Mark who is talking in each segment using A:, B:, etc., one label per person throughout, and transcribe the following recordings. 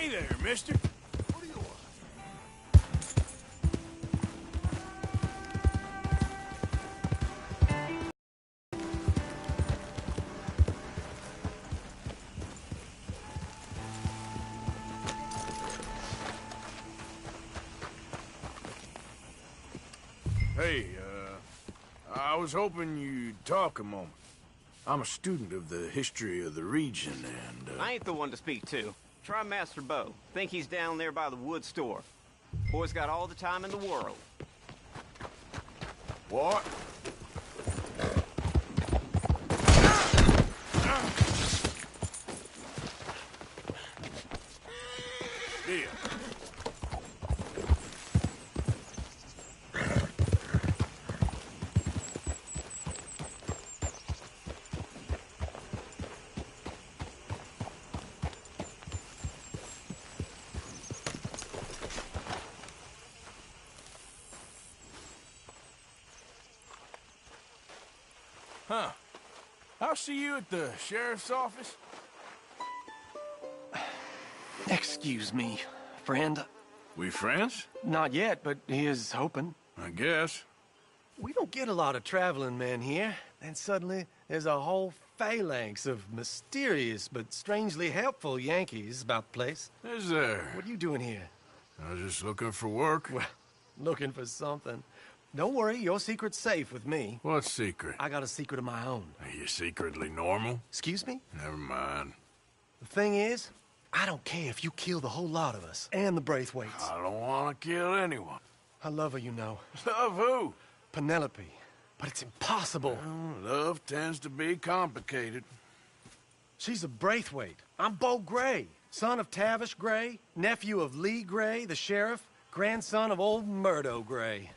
A: Hey there, mister. What do you want? Hey, I was hoping you'd talk a moment. I'm a student of the history of the region, and,
B: I ain't the one to speak to. Try Master Bo. Think he's down there by the wood store. Boy's got all the time in the world.
A: What? Yeah. Huh. I'll see you at the sheriff's office.
C: Excuse me, friend.
A: We friends?
C: Not yet, but he is hoping.
A: I guess.
C: We don't get a lot of traveling men here. Then suddenly, there's a whole phalanx of mysterious but strangely helpful Yankees about the place.
A: Is there?
C: What are you doing here?
A: I was just looking for work.
C: Well, looking for something. Don't worry, your secret's safe with me.
A: What secret?
C: I got a secret of my own.
A: Are you secretly normal?
C: Excuse me?
A: Never mind.
C: The thing is, I don't care if you kill the whole lot of us, and the Braithwaites.
A: I don't want to kill anyone.
C: I love her, you know.
A: Love who?
C: Penelope. But it's impossible.
A: Well, love tends to be complicated.
C: She's a Braithwaite. I'm Bo Gray, son of Tavish Gray, nephew of Lee Gray, the sheriff, grandson of old Murdo Gray.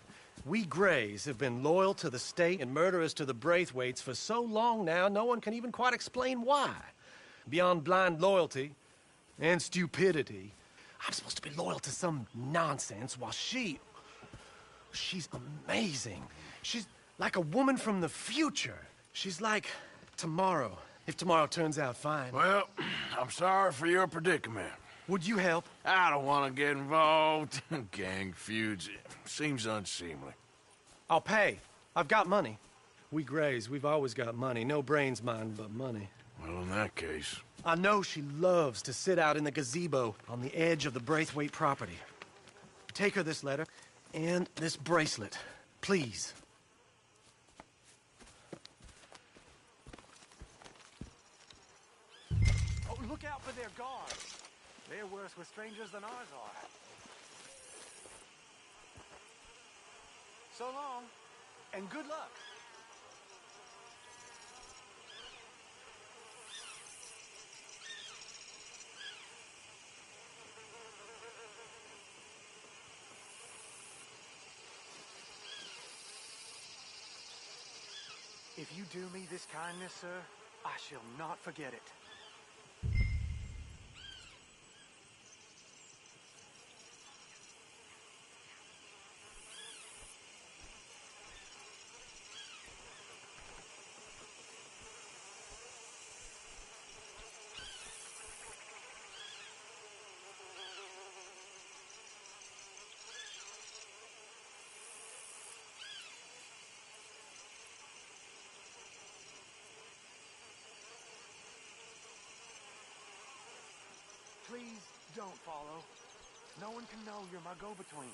C: We Grays have been loyal to the state and murderous to the Braithwaites for so long now, no one can even quite explain why. Beyond blind loyalty and stupidity, I'm supposed to be loyal to some nonsense while she's amazing. She's like a woman from the future. She's like tomorrow, if tomorrow turns out fine.
A: Well, I'm sorry for your predicament.
C: Would you help?
A: I don't want to get involved. Gang feuds. Seems unseemly.
C: I'll pay. I've got money. We Grays, we've always got money. No brains, mind, but money.
A: Well, in that case...
C: I know she loves to sit out in the gazebo on the edge of the Braithwaite property. Take her this letter and this bracelet, please. Oh, look out for their guards. They're worse with strangers than ours are. So long, and good luck. If you do me this kindness, sir, I shall not forget it. Please don't follow. No one can know you're my go-between.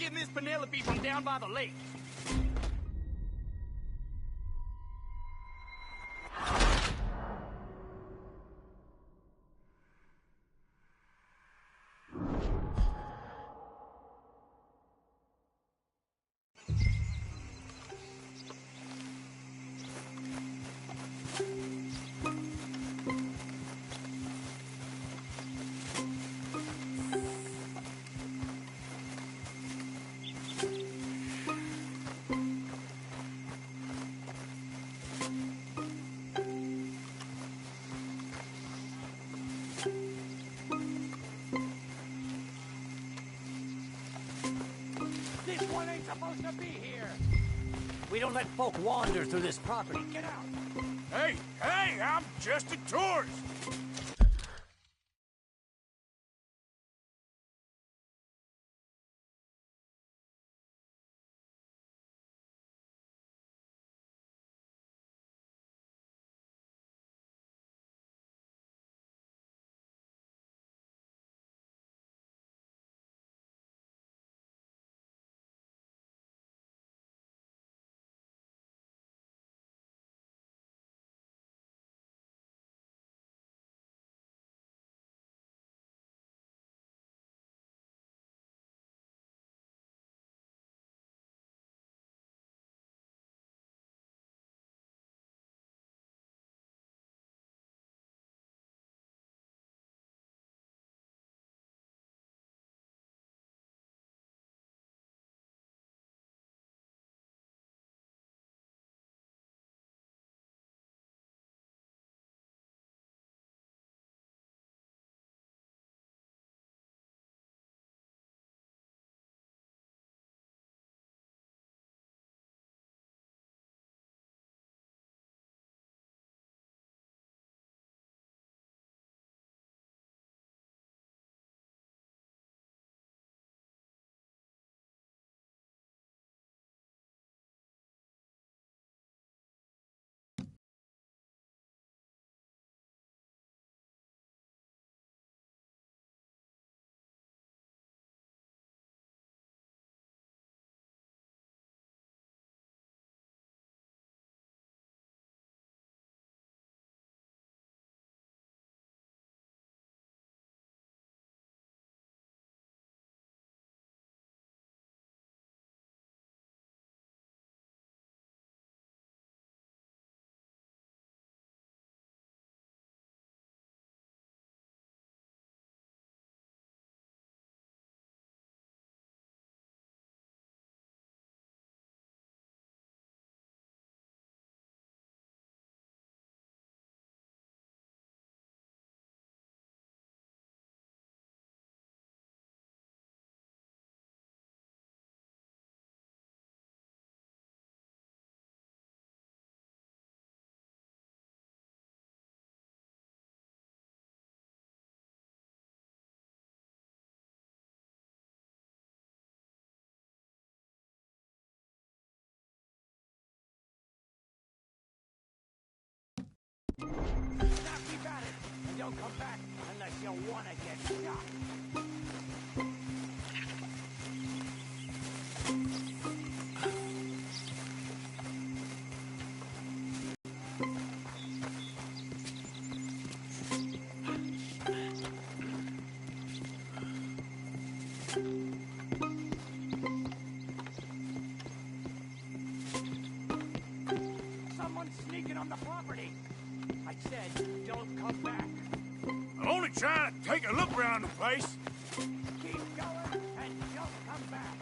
D: getting this Penelope from down by the lake. This one ain't supposed to be here.
E: We don't let folk wander through this property.
D: Get out.
A: Hey, I'm just a tourist.
D: Now keep at it, and don't come back unless you want to get shot. Someone's sneaking on the property. I said, don't come back.
A: I'm only trying to take a look around the place.
D: Keep going and don't come back.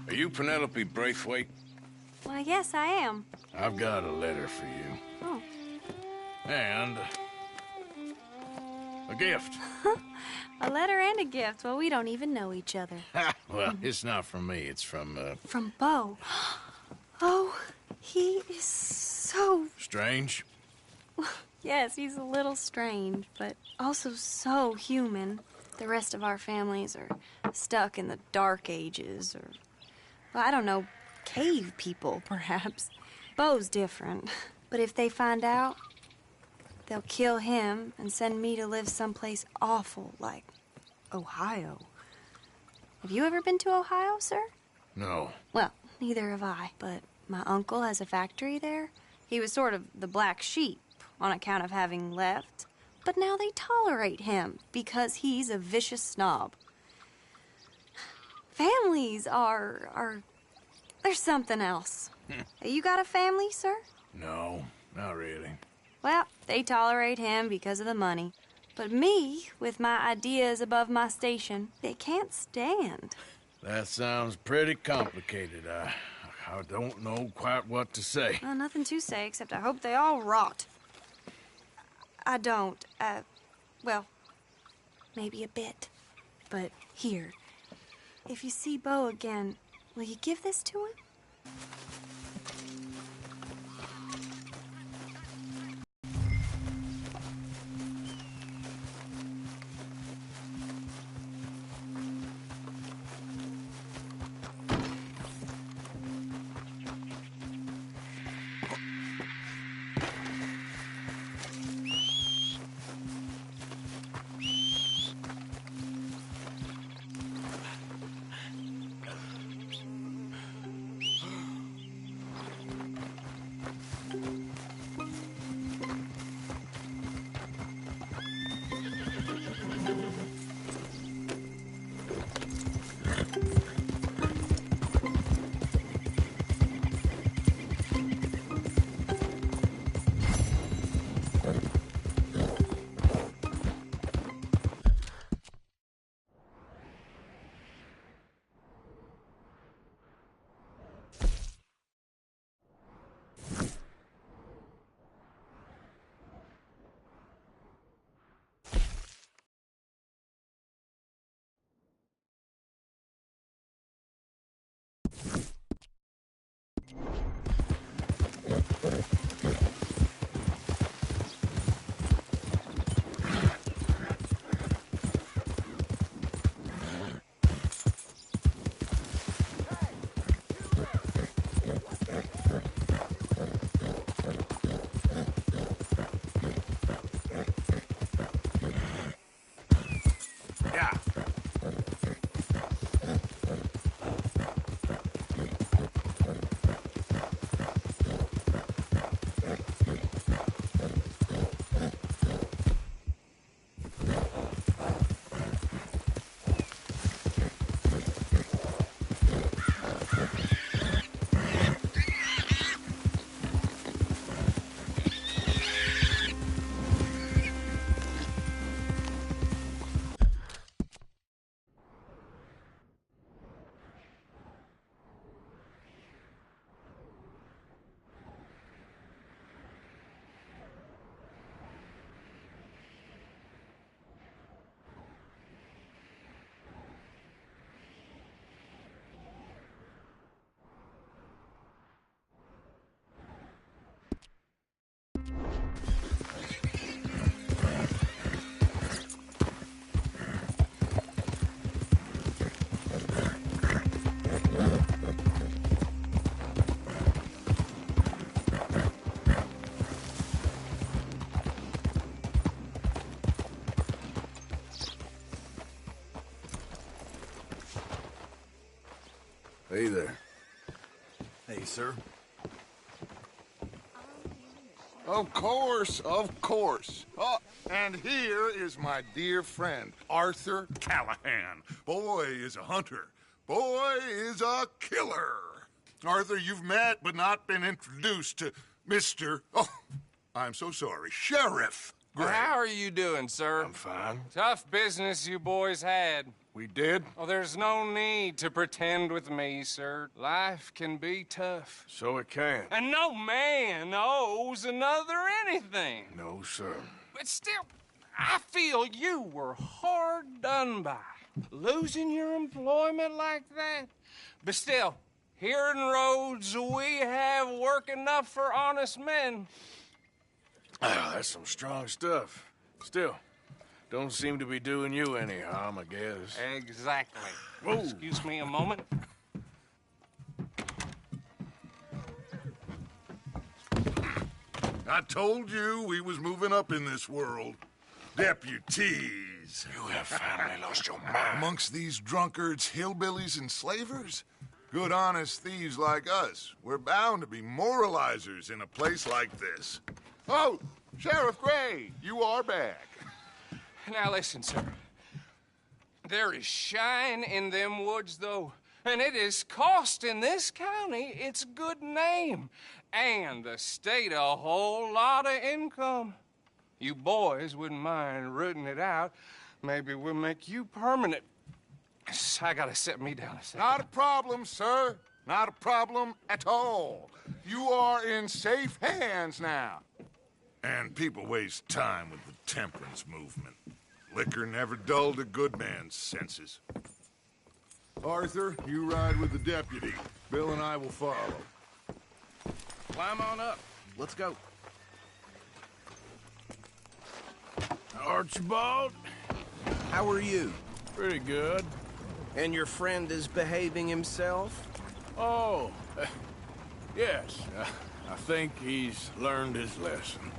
A: Are you Penelope Braithwaite?
F: Why, yes, I am.
A: I've got a letter for you.
F: Oh.
A: And a gift.
F: A letter and a gift. Well, we don't even know each other.
A: Well, it's not from me. It's from,
F: From Beau. Oh, he is so...
A: Strange.
F: Yes, he's a little strange, but also so human. The rest of our families are stuck in the Dark Ages, or, well, I don't know, cave people, perhaps. Bo's different. But if they find out, they'll kill him and send me to live someplace awful like Ohio. Have you ever been to Ohio, sir?
A: No.
F: Well, neither have I, but my uncle has a factory there. He was sort of the black sheep on account of having left, but now they tolerate him because he's a vicious snob. Families are there's something else. You got a family, sir?
A: No, not really.
F: Well, they tolerate him because of the money. But me, with my ideas above my station, they can't stand.
A: That sounds pretty complicated. I don't know quite what to say.
F: Well, nothing to say, except I hope they all rot. I don't, well, maybe a bit. But here, if you see Bo again, will you give this to him?
A: Yeah. Hey there.
C: Hey, sir.
G: Of course, of course. Oh, and here is my dear friend, Arthur Callahan. Boy is a hunter. Boy is a killer. Arthur, you've met but not been introduced to Mr. Oh, I'm so sorry, Sheriff Gray.
H: Well, how are you doing, sir?
A: I'm fine.
H: Tough business you boys had.
A: We did?
H: Oh, there's no need to pretend with me, sir. Life can be tough.
A: So it can.
H: And no man owes another anything.
A: No, sir.
H: But still, I feel you were hard done by. Losing your employment like that. But still, here in Rhodes, we have work enough for honest men.
A: Ah, that's some strong stuff. Still, don't seem to be doing you any harm, I guess.
H: Exactly.
A: Whoa.
H: Excuse me a moment.
G: I told you we was moving up in this world. Deputies.
A: You have finally lost your mind.
G: Amongst these drunkards, hillbillies, and slavers? Good, honest thieves like us. We're bound to be moralizers in a place like this. Oh, Sheriff Gray, you are back.
H: Now listen, sir. There is shine in them woods, though, and it is costing this county its good name and the state a whole lot of income. You boys wouldn't mind rooting it out. Maybe we'll make you permanent. I gotta set me down a second.
G: Not a problem, sir. Not a problem at all. You are in safe hands now. And people waste time with the temperance movement. Liquor never dulled a good man's senses. Arthur, you ride with the deputy. Bill and I will follow.
I: Climb on up. Let's go.
A: Archibald?
I: How are you?
A: Pretty good.
I: And your friend is behaving himself?
A: Oh, yes. I think he's learned his lesson.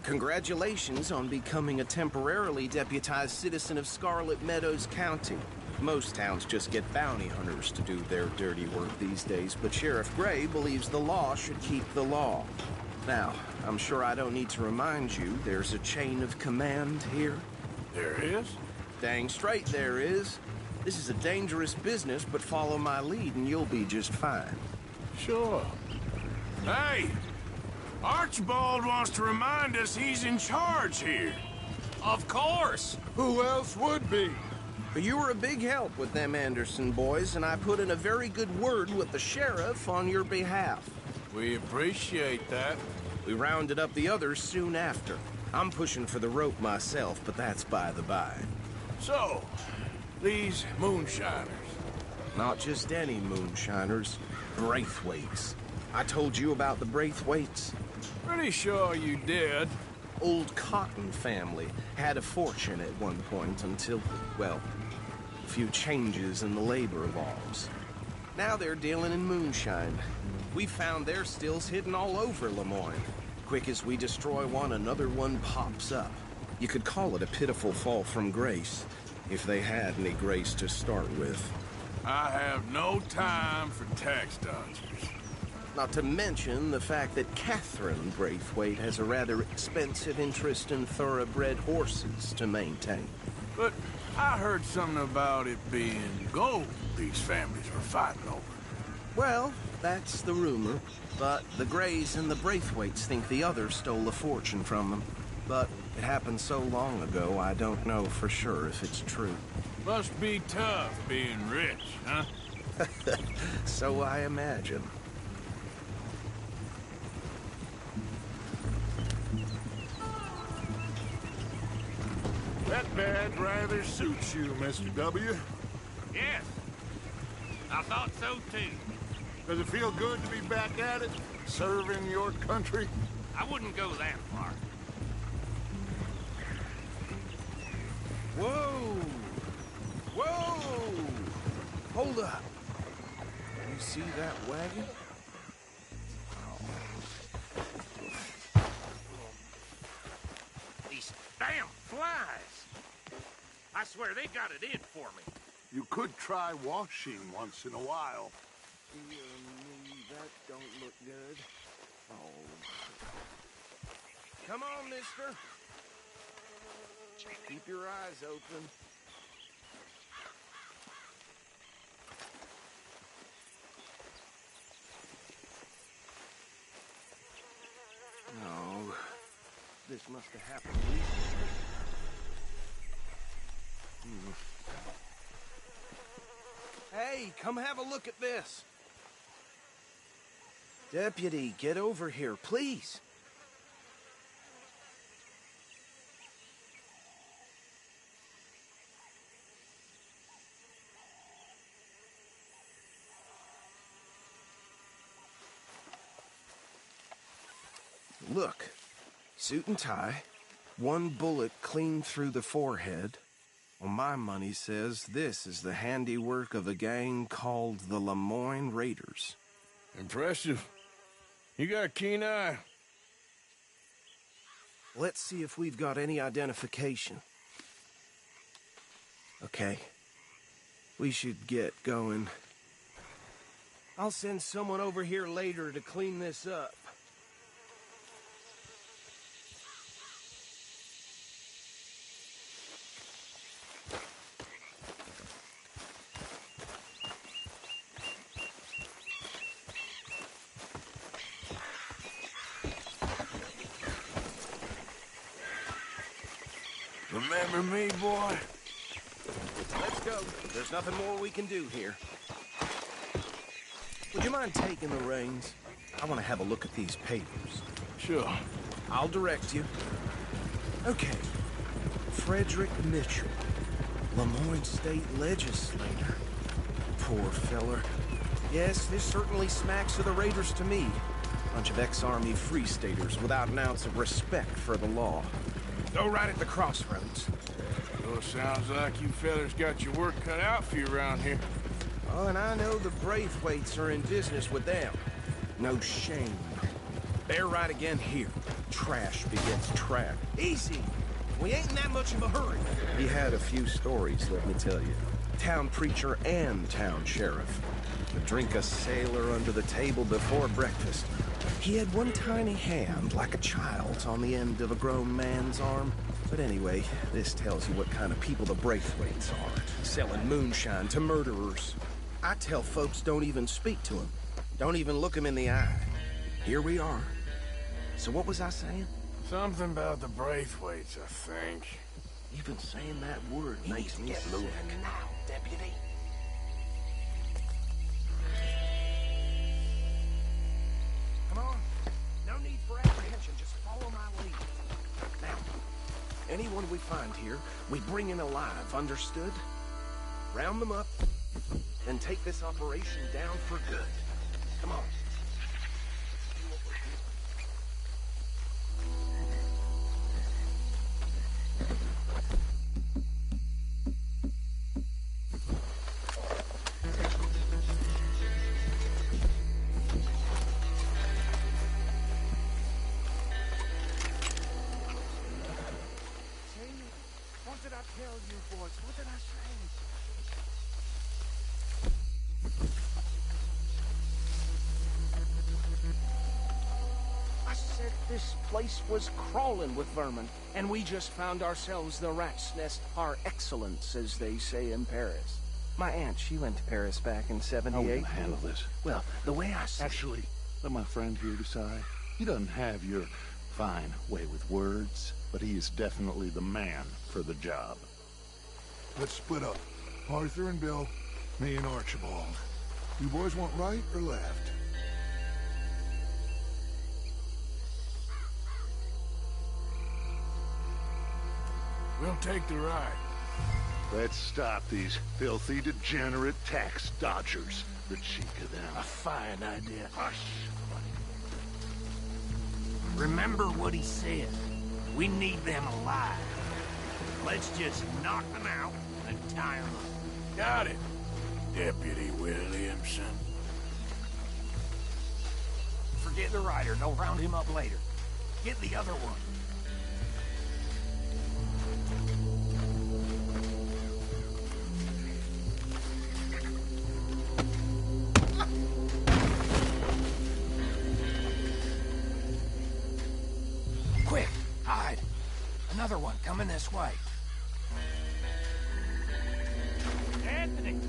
I: Congratulations on becoming a temporarily deputized citizen of Scarlet Meadows County. Most towns just get bounty hunters to do their dirty work these days, but Sheriff Gray believes the law should keep the law. Now, I'm sure I don't need to remind you there's a chain of command here.
A: There is?
I: Dang straight there is. This is a dangerous business, but follow my lead and you'll be just fine.
A: Sure. Hey! Archibald wants to remind us he's in charge here.
H: Of course.
G: Who else would be?
I: You were a big help with them Anderson boys, and I put in a very good word with the sheriff on your behalf.
A: We appreciate that.
I: We rounded up the others soon after. I'm pushing for the rope myself, but that's by the by.
A: So, these moonshiners.
I: Not just any moonshiners, Braithwaites. I told you about the Braithwaites.
A: Pretty sure you did.
I: Old Cotton family had a fortune at one point until, well, a few changes in the labor laws. Now they're dealing in moonshine. We found their stills hidden all over Lemoyne. Quick as we destroy one, another one pops up. You could call it a pitiful fall from grace, if they had any grace to start with.
A: I have no time for tax dodgers.
I: Not to mention the fact that Catherine Braithwaite has a rather expensive interest in thoroughbred horses to maintain.
A: But I heard something about it being gold these families were fighting over.
I: Well, that's the rumor. But the Grays and the Braithwaites think the others stole a fortune from them. But it happened so long ago, I don't know for sure if it's true.
A: Must be tough being rich, huh?
I: So I imagine.
G: That bed rather suits you, Mr. W.
D: Yes. I thought so too.
G: Does it feel good to be back at it, serving your country?
D: I wouldn't go that far.
I: Whoa! Whoa! Hold up. You see that wagon?
D: These damn flies. I swear they got it in for me.
G: You could try washing once in a while.
I: That don't look good. Oh. Come on, mister. Keep your eyes open. No. This must have happened recently. Hey, come have a look at this. Deputy, get over here, please. Look, Suit and tie, one bullet clean through the forehead. Well, my money says this is the handiwork of a gang called the Lemoyne Raiders.
A: Impressive. You got a keen eye.
I: Let's see if we've got any identification. Okay. We should get going. I'll send someone over here later to clean this up.
A: Remember me, boy?
I: Let's go. There's nothing more we can do here. Would you mind taking the reins? I want to have a look at these papers.
A: Sure.
I: I'll direct you. Okay. Frederick Mitchell, Lemoyne State Legislator. Poor feller. Yes, this certainly smacks of the Raiders to me. Bunch of ex-Army Free Staters without an ounce of respect for the law. Go right at the crossroads.
A: Well, sounds like you fellas got your work cut out for you around here.
I: Oh, and I know the Braithwaites are in business with them. No shame. They're right again here. Trash begets trash. Easy. We ain't in that much of a hurry. He had a few stories, let me tell you. Town preacher and town sheriff. Would drink a sailor under the table before breakfast. He had one tiny hand, like a child's, on the end of a grown man's arm. But anyway, this tells you what kind of people the Braithwaites are. Selling moonshine to murderers. I tell folks don't even speak to him. Don't even look him in the eye. Here we are. So what was I saying?
A: Something about the Braithwaites, I think.
I: Even saying that word makes me sick.
D: Now, deputy.
I: Come on. No need for apprehension. Just follow my lead. Now, anyone we find here, we bring in alive, understood? Round them up, and take this operation down for good. Come on.
D: What did I tell you, boys? What did I say?
E: I said this place was crawling with vermin, and we just found ourselves the rat's nest par excellence, as they say in Paris. My aunt, she went to Paris back in '78.
J: How are we gonna handle this?
E: Well, the way I see
J: Actually, let my friend here decide. He doesn't have your fine way with words, but he is definitely the man for the job.
G: Let's split up. Arthur and Bill, me and Archibald. You boys want right or left?
A: We'll take the ride.
J: Let's stop these filthy, degenerate tax dodgers. The cheek of them.
E: a fine idea.
J: Hush.
D: Remember what he said. We need them alive. Let's just knock them out and tie them up.
A: Got it, Deputy Williamson.
D: Forget the rider. Don't round him up later. Get the other one. Quick, hide. Another one coming this way. Anthony!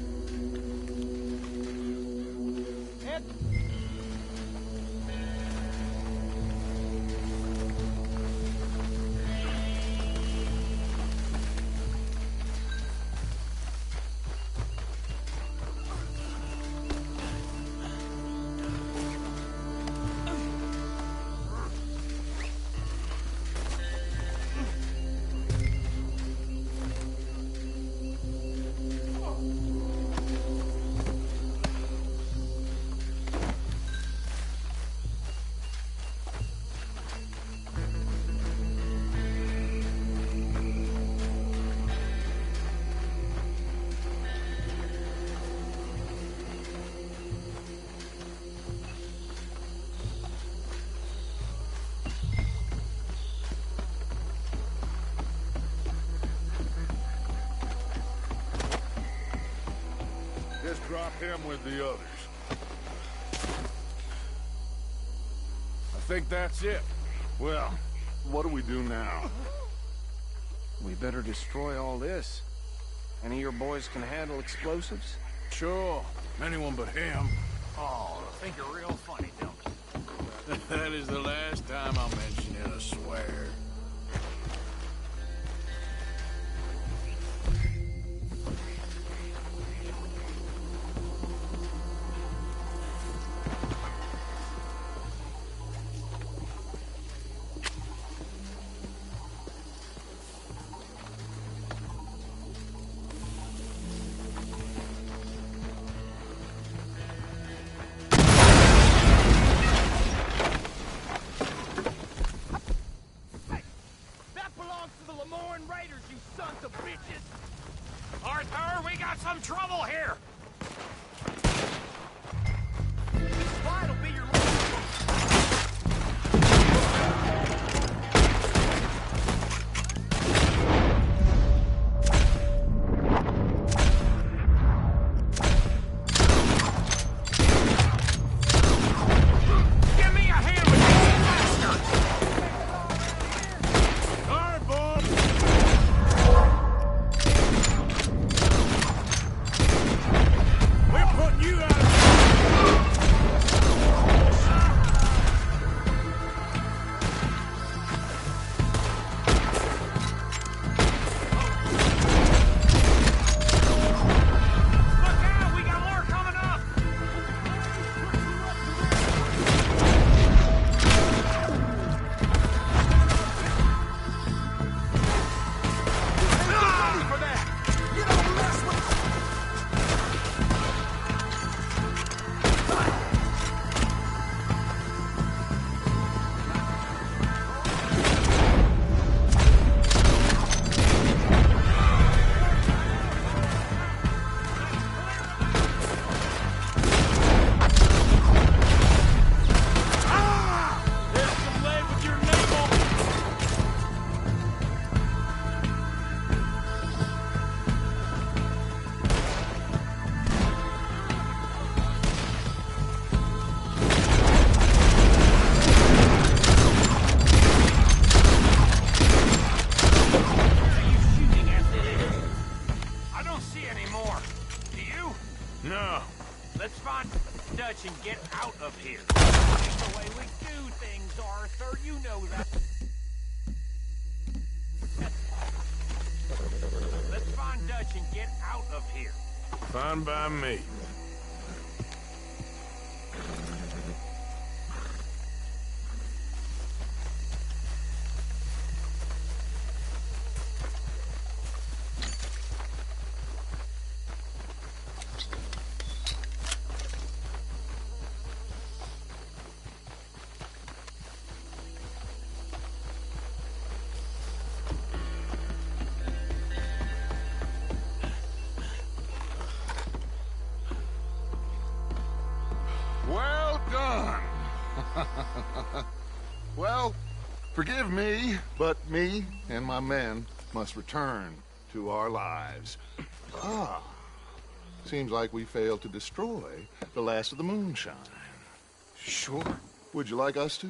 G: drop him with the others.
A: I think that's it.
G: Well, what do we do now?
E: We better destroy all this. Any of your boys can handle explosives?
A: Sure. Anyone but him.
D: Oh, I think you're real funny, don't you?
A: That is the last time I'll mention it, I swear.
D: Arthur, we got some trouble here!
E: This fight will be your
D: Give me a hand with these bastards!
A: All right, Bob. We're putting you out of...
D: Look out, we got more coming up!
E: for that! You don't mess with...
A: There's some lead with your name on it.
D: I don't see any more. Do you?
A: No.
D: Let's find Dutch and get out of here. That's the way we do things, Arthur. You know that. Let's find Dutch and get out of here.
A: Fine by me.
G: Well done. Well, forgive me, but me and my men must return to our lives. Ah, seems like we failed to destroy the last of the moonshine.
E: Sure.
G: Would you like us to?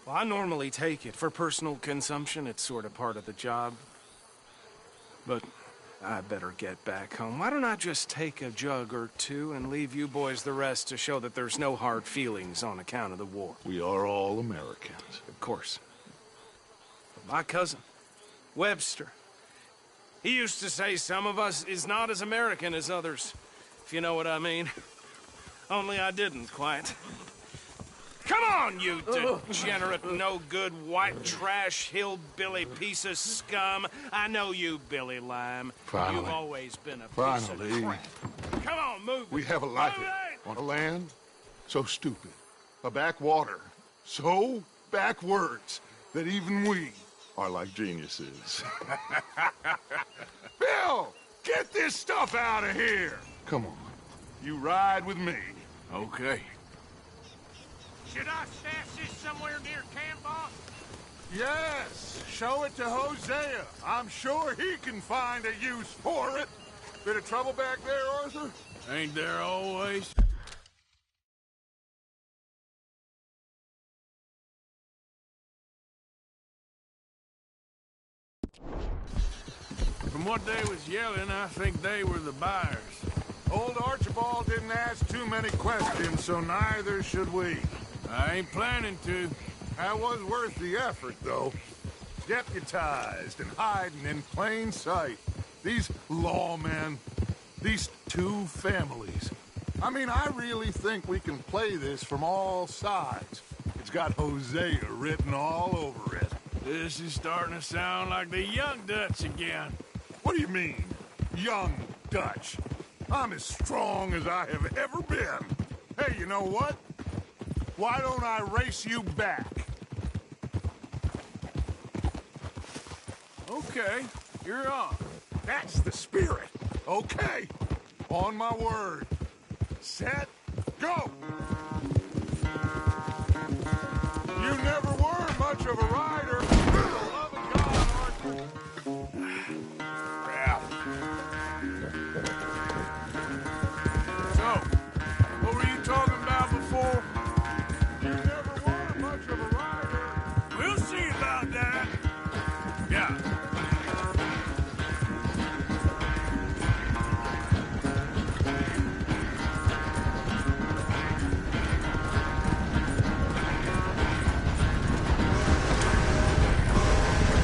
E: Well, I normally take it for personal consumption. It's sort of part of the job. But I better get back home. Why don't I just take a jug or two and leave you boys the rest to show that there's no hard feelings on account of the war?
G: We are all Americans.
E: Of course. But my cousin, Webster, he used to say some of us is not as American as others, if you know what I mean. Only I didn't quite. Come on, you degenerate, no-good, white trash, hillbilly piece of scum. I know you, Billy Lime.
G: Finally.
E: You've always been a piece of
G: Finally.
E: crap. Come on, move it.
G: We have a life
E: Move
G: here
E: it!
G: on a land so stupid, a backwater so backwards that even we are like geniuses. Bill, get this stuff out of here. Come on, you ride with me.
A: Okay.
D: Should I stash this somewhere near camp, boss?
G: Yes, show it to Hosea. I'm sure he can find a use for it. Bit of trouble back there, Arthur?
A: Ain't there always? From what they was yelling, I think they were the buyers.
G: Old Archibald didn't ask too many questions, so neither should we.
A: I ain't planning to.
G: That was worth the effort, though. Deputized and hiding in plain sight. These lawmen, these two families. I mean, I really think we can play this from all sides. It's got Hosea written all over it.
A: This is starting to sound like the Young Dutch again.
G: What do you mean, young Dutch? I'm as strong as I have ever been. Hey, you know what? Why don't I race you back?
A: Okay, you're on.
G: That's the spirit. Okay, on my word. Set, go! You never were much of a rider. For the love of God, Arthur. Crap.
A: So, what were you talking about before?
G: You never were much of a rider.
A: We'll see about that. Yeah.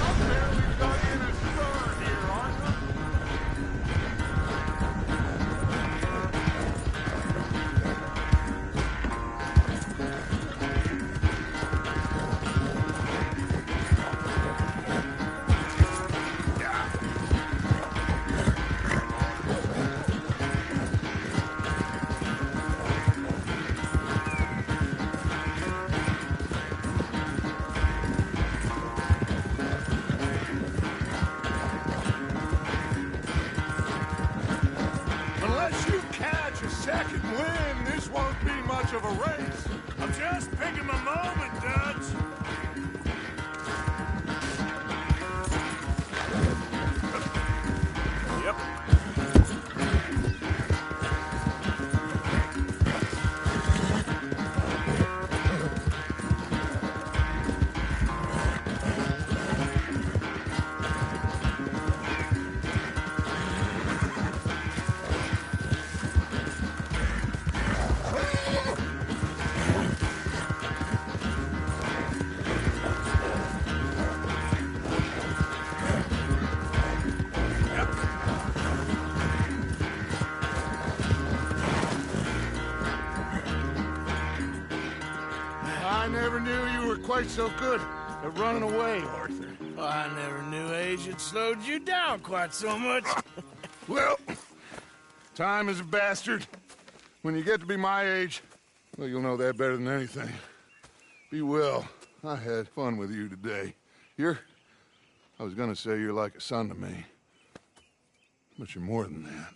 G: I'm barely dug in a third here, Arthur. Unless you catch a second wind, this won't be much of a race.
A: I'm just picking my moment, Dutch. Yep.
G: I never knew you were quite so good at running away, Arthur.
A: Well, I never knew age had slowed you down quite so much.
G: Well, time is a bastard. When you get to be my age, well, you'll know that better than anything. Be well. I had fun with you today. I was gonna say you're like a son to me. But you're more than that.